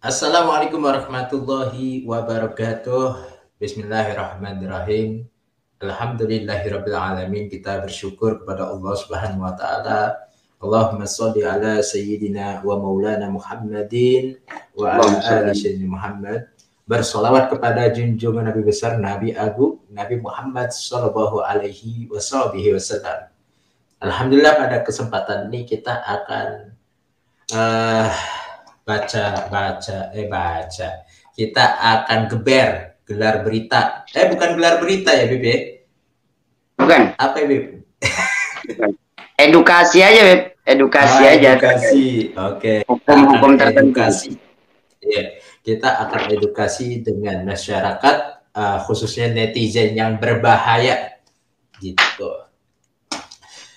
Assalamualaikum warahmatullahi wabarakatuh. Bismillahirrahmanirrahim. Alhamdulillahirabbil alamin. Kita bersyukur kepada Allah Subhanahu wa taala. Allahumma shalli ala sayyidina wa maulana Muhammadin wa ala ali sayyidina Muhammad. Bersolawat kepada junjungan Nabi besar Nabi Agung Nabi Muhammad sallallahu alaihi wasallam. Alhamdulillah, pada kesempatan ini kita akan baca. Kita akan gelar berita. Bukan gelar berita ya, Bib? Bukan. Apa ya, Bib? Edukasi aja, Bib. Edukasi aja. Edukasi. Oke. Hukum-hukum tertentu. Iya. Kita akan edukasi dengan masyarakat, khususnya netizen yang berbahaya. Gitu.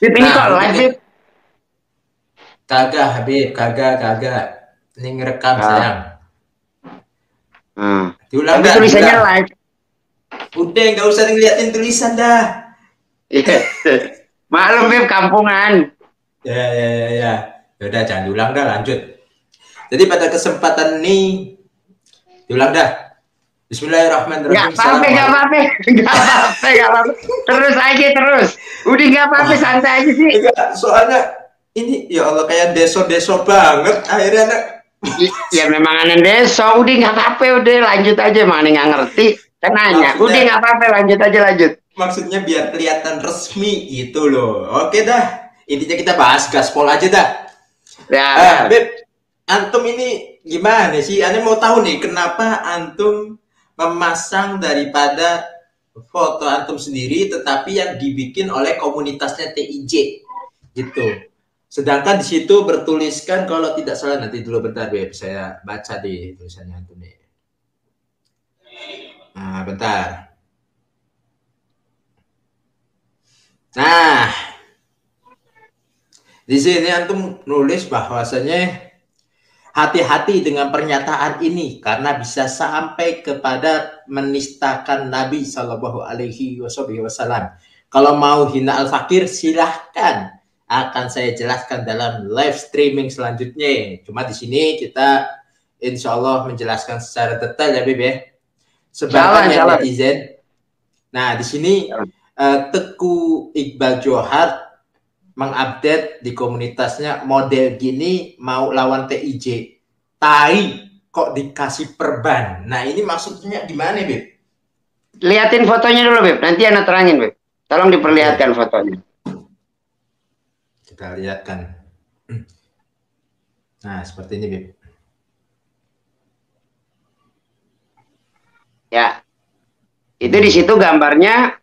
Bib, ini kok live, Bib? Kagak, Habib. Kagak. Ini ngerekam, sayang. Diulang dah. Tulisannya live. Udah, nggak usah ngeliatin tulisan dah. Iya. Maklum, Bib, kampungan. Ya. Udah, jangan diulang dah, lanjut. Jadi pada kesempatan ini, diulang dah. Bismillahirrahmanirrahim. Gak apa-apa. Terus aja. Udah gak apa-apa, santai aja sih. Enggak, soalnya ini, ya Allah, kayak deso banget. Akhirnya ya memang anak desa, udah nggak apa-apa, udah lanjut aja, mana nggak ngerti, kan nanya, udah nggak apa-apa, lanjut. Maksudnya biar kelihatan resmi gitu loh. Oke dah, intinya kita bahas gaspol aja dah. Ya. Beb, antum ini gimana sih? Ane mau tahu nih, kenapa antum memasang daripada foto antum sendiri, tetapi yang dibikin oleh komunitasnya TIJ gitu. Sedangkan di situ bertuliskan, kalau tidak salah, nanti dulu bentar, Beb, saya baca di tulisannya antum nih. Nah, bentar. Nah, di sini antum nulis bahwasanya hati-hati dengan pernyataan ini karena bisa sampai kepada menistakan Nabi Shallallahu Alaihi Wasallam. Kalau mau hina al-fakir, silahkan. Akan saya jelaskan dalam live streaming selanjutnya. Cuma di sini kita insya Allah menjelaskan secara detail ya, Beb ya. Sebagian netizen. Nah, di sini Teguh Iqbal Johar mengupdate di komunitasnya, model gini mau lawan TIJ. Tai kok dikasih perban. Nah, ini maksudnya gimana, Beb? Liatin fotonya dulu, Beb. Nanti Ana terangin, Beb. Tolong diperlihatkan fotonya. Kita lihatkan. Nah, seperti ini, Bib. Ya. Itu di situ gambarnya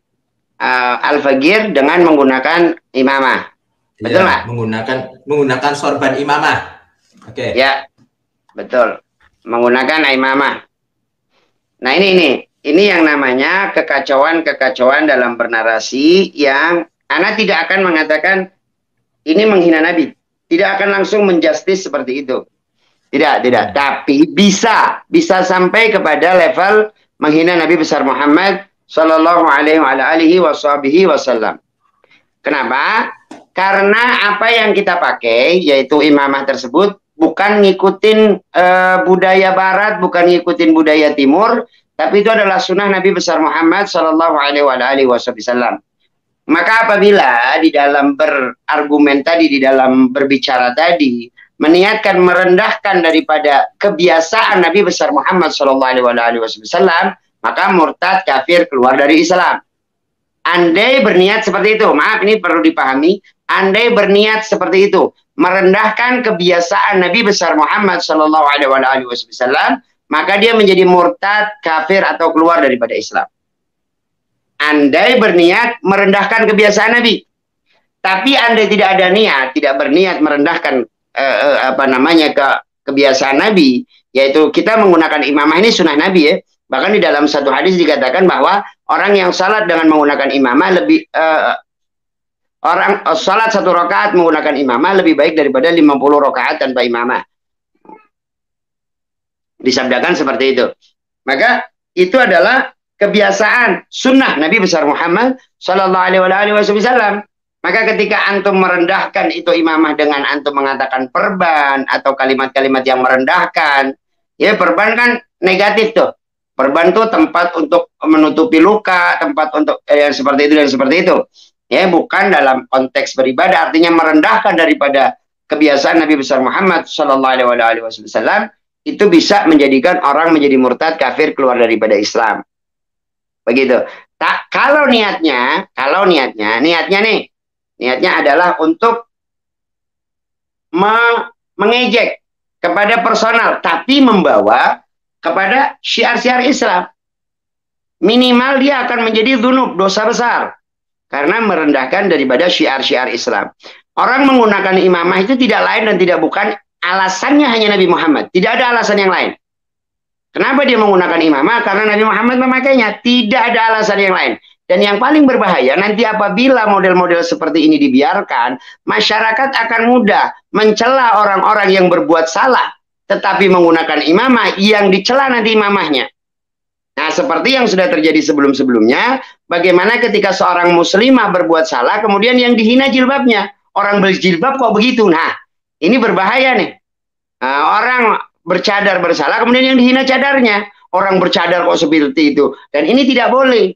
Al-Fagir dengan menggunakan imamah. Betul nggak? Menggunakan sorban imamah. Oke. Ya, betul. Menggunakan imamah. Nah, ini yang namanya kekacauan dalam bernarasi yang Ana tidak akan mengatakan ini menghina Nabi. Tidak akan langsung menjustis seperti itu. Tidak. Tapi bisa sampai kepada level menghina Nabi besar Muhammad Sallallahu Alaihi Wasallam. Kenapa? Karena apa yang kita pakai, yaitu imamah tersebut, bukan ngikutin budaya Barat, bukan ngikutin budaya Timur, tapi itu adalah sunnah Nabi besar Muhammad Sallallahu Alaihi Wasallam. Maka apabila di dalam berargumen tadi, di dalam berbicara tadi, meniatkan merendahkan daripada kebiasaan Nabi besar Muhammad SAW, maka murtad, kafir, keluar dari Islam. Andai berniat seperti itu, maaf ini perlu dipahami, andai berniat seperti itu, merendahkan kebiasaan Nabi besar Muhammad SAW, maka dia menjadi murtad, kafir, atau keluar daripada Islam. Andai berniat merendahkan kebiasaan Nabi, tapi andai tidak ada niat, tidak berniat merendahkan kebiasaan Nabi, yaitu kita menggunakan imamah ini sunnah Nabi ya. Bahkan di dalam satu hadis dikatakan bahwa orang yang salat dengan menggunakan imamah lebih orang salat 1 rakaat menggunakan imamah lebih baik daripada 50 rakaat tanpa imamah. Disabdakan seperti itu. Maka itu adalah kebiasaan sunnah Nabi besar Muhammad Sallallahu Alaihi Wasallam. Maka ketika antum merendahkan itu imamah dengan antum mengatakan perban atau kalimat-kalimat yang merendahkan, Ya, perban kan negatif tuh. Perban tuh tempat untuk menutupi luka, tempat untuk yang seperti itu dan seperti itu. Ya, bukan dalam konteks beribadah, artinya merendahkan daripada kebiasaan Nabi besar Muhammad Shallallahu Alaihi Wasallam itu bisa menjadikan orang menjadi murtad, kafir, keluar daripada Islam. Begitu. Tak, kalau niatnya nih, niatnya adalah untuk mengejek kepada personal, tapi membawa kepada syiar-syiar Islam. Minimal dia akan menjadi dzunub, dosa besar. Karena merendahkan daripada syiar-syiar Islam. Orang menggunakan imamah itu tidak lain dan tidak bukan, alasannya hanya Nabi Muhammad. Tidak ada alasan yang lain. Kenapa dia menggunakan imamah? Karena Nabi Muhammad memakainya. Tidak ada alasan yang lain. Dan yang paling berbahaya, nanti apabila model-model seperti ini dibiarkan, masyarakat akan mudah mencela orang-orang yang berbuat salah, tetapi menggunakan imamah, yang dicela nanti imamahnya. Nah, seperti yang sudah terjadi sebelum-sebelumnya, bagaimana ketika seorang muslimah berbuat salah, kemudian yang dihina jilbabnya. Orang berjilbab kok begitu? Nah, ini berbahaya nih. Nah, orang bercadar bersalah, kemudian yang dihina cadarnya. Orang bercadar kok seperti itu. Dan ini tidak boleh.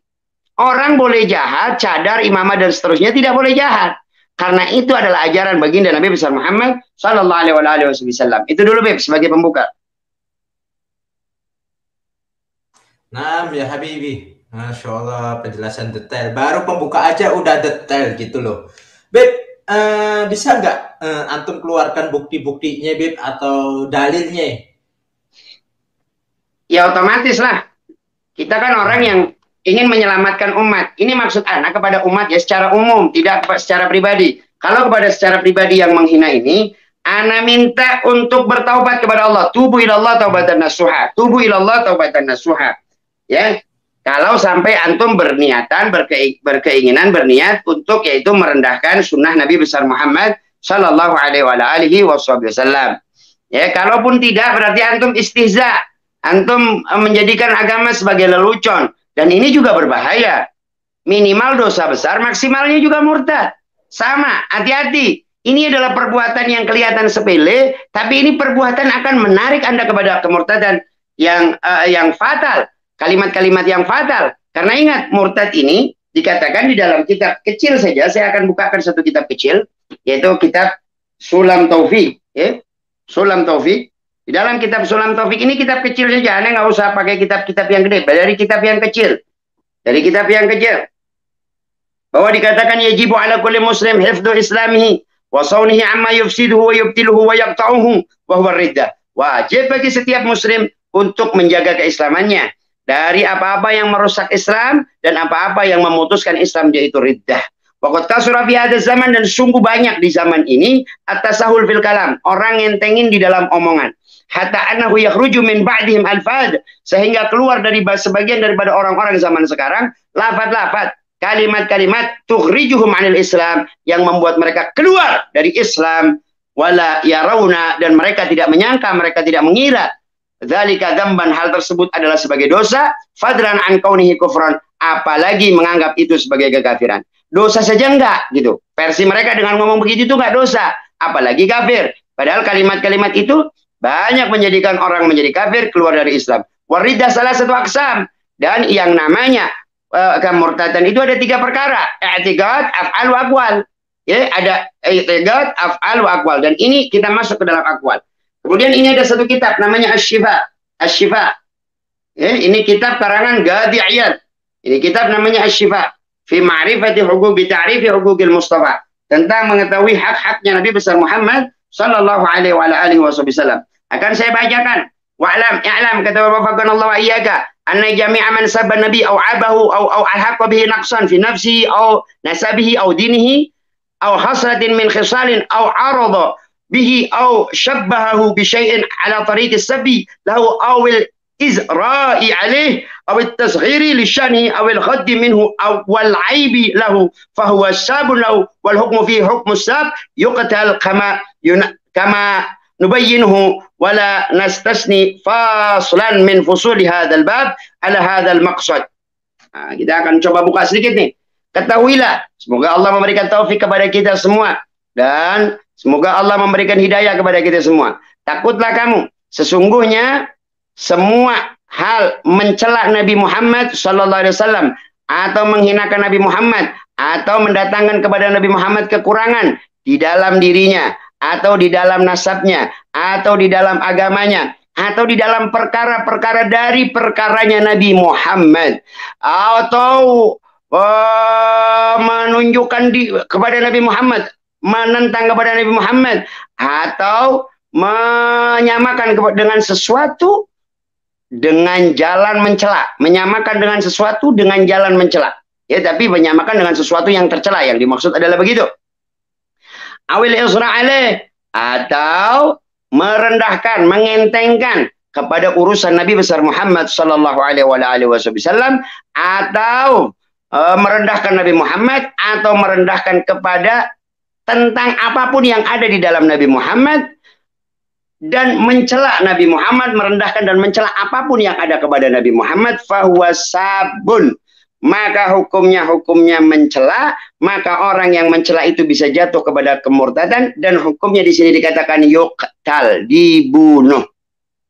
Orang boleh jahat, cadar, imamah, dan seterusnya tidak boleh jahat. Karena itu adalah ajaran baginda Nabi besar Muhammad Sallallahu Alaihi Wasallam. Itu dulu, Beb, sebagai pembuka. Nah, ya Habibi, Masya Allah, penjelasan detail. Baru pembuka aja udah detail gitu loh. Beb, bisa nggak antum keluarkan bukti-buktinya, Beb, atau dalilnya? Ya otomatis lah. Kita kan orang yang ingin menyelamatkan umat. Ini maksud anak kepada umat ya secara umum, tidak secara pribadi. Kalau kepada secara pribadi yang menghina ini, ana minta untuk bertaubat kepada Allah. Tubu ilallah taubatan nasuha. Tubu ilallah taubatan nasuha. Ya, kalau sampai antum berniatan, berkeinginan, berniat untuk yaitu merendahkan sunnah Nabi besar Muhammad Sallallahu Alaihi Wasallam. Ya, kalaupun tidak berarti antum istihza, antum menjadikan agama sebagai lelucon, dan ini juga berbahaya. Minimal dosa besar, maksimalnya juga murtad. Sama, hati-hati. Ini adalah perbuatan yang kelihatan sepele, tapi ini perbuatan akan menarik Anda kepada kemurtadan yang fatal. Kalimat-kalimat yang fatal. Karena ingat, murtad ini dikatakan di dalam kitab kecil saja. Saya akan bukakan satu kitab kecil, yaitu kitab Sulam Taufik. Ya? Sulam Taufik. Di dalam kitab Sulam Taufik ini kitab kecil saja. Anda nggak usah pakai kitab-kitab yang gede. Dari kitab yang kecil. Dari kitab yang kecil. Bahwa dikatakan yajibu ala kulli muslim hifdhu islamihi wa sawnihi amma yufsiduhu wa yubtiluhu wa yaqta'uhu wa huwa riddah. Wajib bagi setiap muslim untuk menjaga keislamannya dari apa-apa yang merusak Islam dan apa-apa yang memutuskan Islam, yaitu riddah. Waqad kasura fi hadzal zaman, dan sungguh banyak di zaman ini at-tasahul fil kalam, orang ngentengin di dalam omongan. Hatta annahu yakhruju min ba'dihim alfad, sehingga keluar dari sebagian daripada orang-orang zaman sekarang lafaz-lafaz, kalimat-kalimat tukhrijuhum 'anil Islam, yang membuat mereka keluar dari Islam, wala yarawna, dan mereka tidak menyangka, mereka tidak mengira dzalika dzamban, hal tersebut adalah sebagai dosa, fadran an kaunihi kufran, apalagi menganggap itu sebagai kekafiran. Dosa saja enggak gitu. Versi mereka dengan ngomong begitu itu enggak dosa, apalagi kafir. Padahal kalimat-kalimat itu banyak menjadikan orang menjadi kafir, keluar dari Islam. Wariddah salah satu aksam, dan yang namanya kemurtadan itu ada 3 perkara. I'tiqad, af'al, wa aqwal. Ya, ada i'tiqad, af'al, wa aqwal, dan ini kita masuk ke dalam aqwal. Kemudian ini ada satu kitab namanya Asy-Syifa. Asy-Syifa. Ya, ini kitab karangan Ghadi Iyad. Ini kitab namanya Asy-Syifa fi ma'rifati huquqi ta'rifi huquqil Mustafa, tentang mengetahui hak-haknya Nabi besar Muhammad sallallahu alaihi wasallam. Akan saya bacakan. Wa'lam i'lam, kata Bapak Allah wa iyyaka, anna jami'a man sabba nabi aw abahu aw alhaqa bihi naqsan fi nafsihi aw nasabihi aw dinihi aw hasratin min khisalin aw arada bihi aw syabbahahu bi syai'in ala tariq as-sabi lahu aw al-izra'i alayhi aw at-tasghiri li syani aw al-khadd minhu aw wal 'aibi lahu fa huwa sabun lahu wal hukmu fi hukmu as-sab yuqtal kama nubayyinuhu wala nastasni faslan min fusuli hadzal bab ala hadzal maqsad. Nah, kita akan coba buka sedikit nih. Ketahuilah, semoga Allah memberikan taufik kepada kita semua, dan semoga Allah memberikan hidayah kepada kita semua. Takutlah kamu, sesungguhnya semua hal mencela Nabi Muhammad sallallahu alaihi wasallam atau menghinakan Nabi Muhammad atau mendatangkan kepada Nabi Muhammad kekurangan di dalam dirinya atau di dalam nasabnya atau di dalam agamanya atau di dalam perkara-perkara dari perkaranya Nabi Muhammad atau menunjukkan kepada Nabi Muhammad, menentang kepada Nabi Muhammad atau menyamakan dengan sesuatu dengan jalan mencela, menyamakan dengan sesuatu dengan jalan mencela. Ya, tapi menyamakan dengan sesuatu yang tercela, yang dimaksud adalah begitu. Awil isra alaih, atau merendahkan, mengentengkan kepada urusan Nabi besar Muhammad sallallahu alaihi wasallam, atau merendahkan Nabi Muhammad, atau merendahkan kepada tentang apapun yang ada di dalam Nabi Muhammad, dan mencela Nabi Muhammad, merendahkan dan mencela apapun yang ada kepada Nabi Muhammad, fahuwa sabun, maka hukumnya mencela, maka orang yang mencela itu bisa jatuh kepada kemurtadan, dan hukumnya di sini dikatakan yuqtal, dibunuh.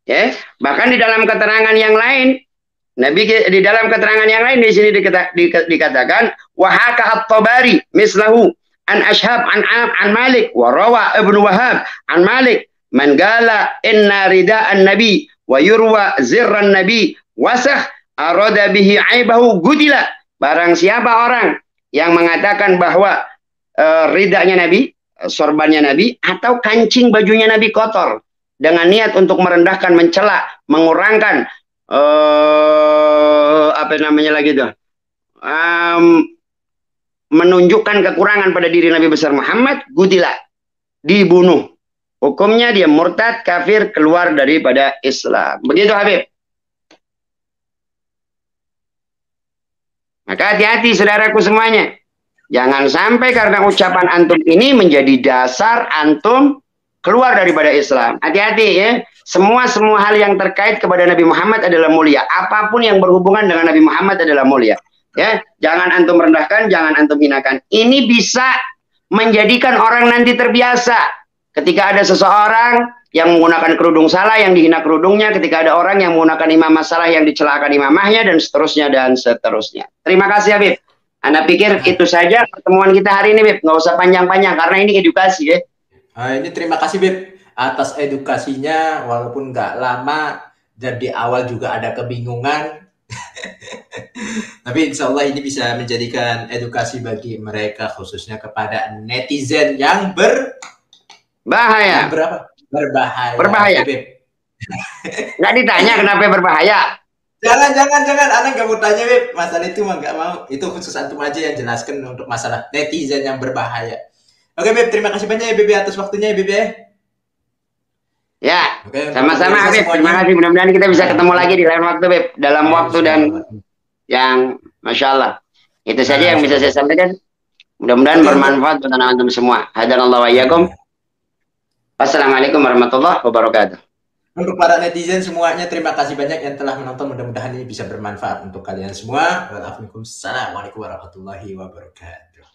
Ya, bahkan di dalam keterangan yang lain, Nabi di dalam keterangan yang lain di sini dikatakan wahaka at-Tabari mislahu an Ashhab an Malik wa rawa Ibnu Wahab an Malik man gala inna rida'an nabi wa yurwa zirran nabi wasah arada bihi aibahu gudila. Barang siapa orang yang mengatakan bahwa ridanya Nabi, sorbannya Nabi, atau kancing bajunya Nabi kotor dengan niat untuk merendahkan, mencela, mengurangkan apa namanya lagi tuh, menunjukkan kekurangan pada diri Nabi besar Muhammad, gudila, dibunuh. Hukumnya dia murtad, kafir, keluar daripada Islam. Begitu Habib. Maka hati-hati saudaraku semuanya. Jangan sampai karena ucapan antum ini menjadi dasar antum keluar daripada Islam. Hati-hati ya. Semua hal yang terkait kepada Nabi Muhammad adalah mulia. Apapun yang berhubungan dengan Nabi Muhammad adalah mulia. Ya, jangan antum merendahkan, jangan antum hinakan. Ini bisa menjadikan orang nanti terbiasa. Ketika ada seseorang yang menggunakan kerudung salah, yang dihina kerudungnya. Ketika ada orang yang menggunakan imamah salah, yang dicelakan imamahnya, dan seterusnya, dan seterusnya. Terima kasih Habib. Anda pikir itu saja pertemuan kita hari ini, Bib. Nggak usah panjang-panjang, karena ini edukasi ya. Ini terima kasih, Bib, atas edukasinya. Walaupun nggak lama, dan di awal juga ada kebingungan. Tapi insya Allah ini bisa menjadikan edukasi bagi mereka, khususnya kepada netizen yang berbahaya. Berbahaya. Nggak ditanya kenapa berbahaya. Jangan. Anak nggak mau tanya, Beb. Masalah itu mah nggak mau. Itu khusus antum aja yang jelaskan untuk masalah netizen yang berbahaya. Oke, Beb. Terima kasih banyak ya, Beb, atas waktunya ya, Beb. Ya, sama-sama, Beb. Terima kasih. Mudah-mudahan kita bisa ketemu lagi di lain waktu, Beb. Dalam waktu dan yang Masya Allah. Itu saja yang bisa saya sampaikan. Mudah-mudahan bermanfaat buat antum semua. Hadanallahu wa iyyakum. Assalamualaikum warahmatullahi wabarakatuh. Untuk para netizen semuanya, terima kasih banyak yang telah menonton. Mudah-mudahan ini bisa bermanfaat untuk kalian semua. Waalaikumsalam warahmatullahi wabarakatuh.